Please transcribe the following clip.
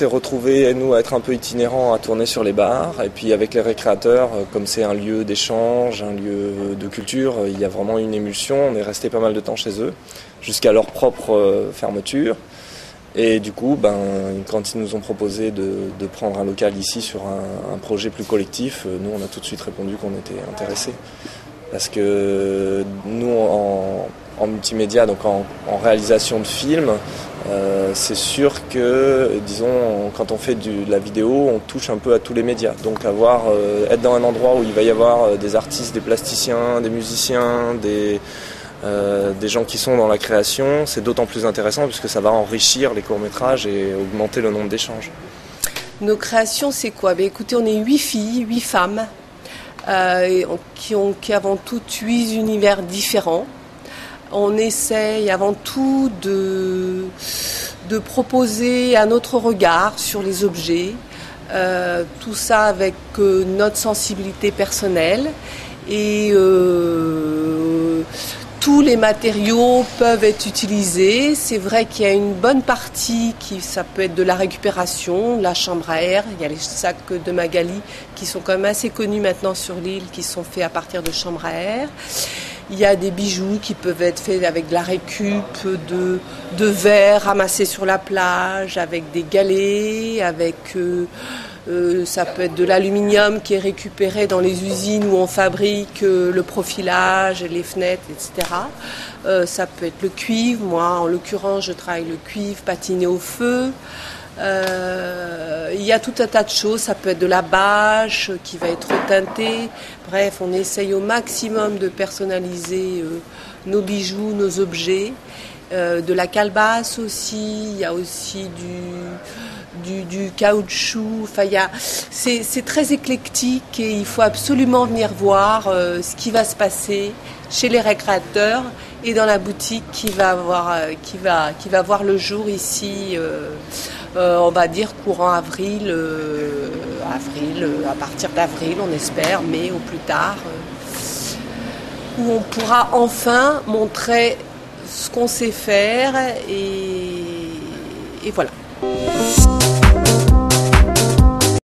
s'est retrouvés, nous, à être un peu itinérants, à tourner sur les bars. Et puis avec les récréateurs, comme c'est un lieu d'échange, un lieu de culture, il y a vraiment une émulsion. On est resté pas mal de temps chez eux, jusqu'à leur propre fermeture. Et du coup, quand ils nous ont proposé de prendre un local ici sur un projet plus collectif, nous, on a tout de suite répondu qu'on était intéressés. Parce que nous, en multimédia, donc en réalisation de films, c'est sûr que, disons, quand on fait de la vidéo, on touche un peu à tous les médias. Donc être dans un endroit où il va y avoir des artistes, des plasticiens, des musiciens, des gens qui sont dans la création, c'est d'autant plus intéressant puisque ça va enrichir les courts-métrages et augmenter le nombre d'échanges. Nos créations, c'est quoi ? Écoutez, on est 8 filles, 8 femmes, qui avant tout 8 univers différents. On essaye avant tout de proposer un autre regard sur les objets, tout ça avec notre sensibilité personnelle et tous les matériaux peuvent être utilisés. C'est vrai qu'il y a une bonne partie ça peut être de la récupération, de la chambre à air. Il y a les sacs de Magali qui sont quand même assez connus maintenant sur l'île, qui sont faits à partir de chambres à air. Il y a des bijoux qui peuvent être faits avec de la récup, de verre ramassés sur la plage, avec des galets, ça peut être de l'aluminium qui est récupéré dans les usines où on fabrique le profilage, les fenêtres, etc. Ça peut être le cuivre. Moi, en l'occurrence, je travaille le cuivre patiné au feu. Il y a tout un tas de choses. Ça peut être de la bâche qui va être teintée. Bref, on essaye au maximum de personnaliser nos bijoux, nos objets. De la calebasse aussi. Il y a aussi du caoutchouc, c'est très éclectique et il faut absolument venir voir ce qui va se passer chez les récréateurs et dans la boutique qui va voir le jour ici, on va dire courant avril, à partir d'avril on espère, mai au plus tard, où on pourra enfin montrer ce qu'on sait faire et voilà.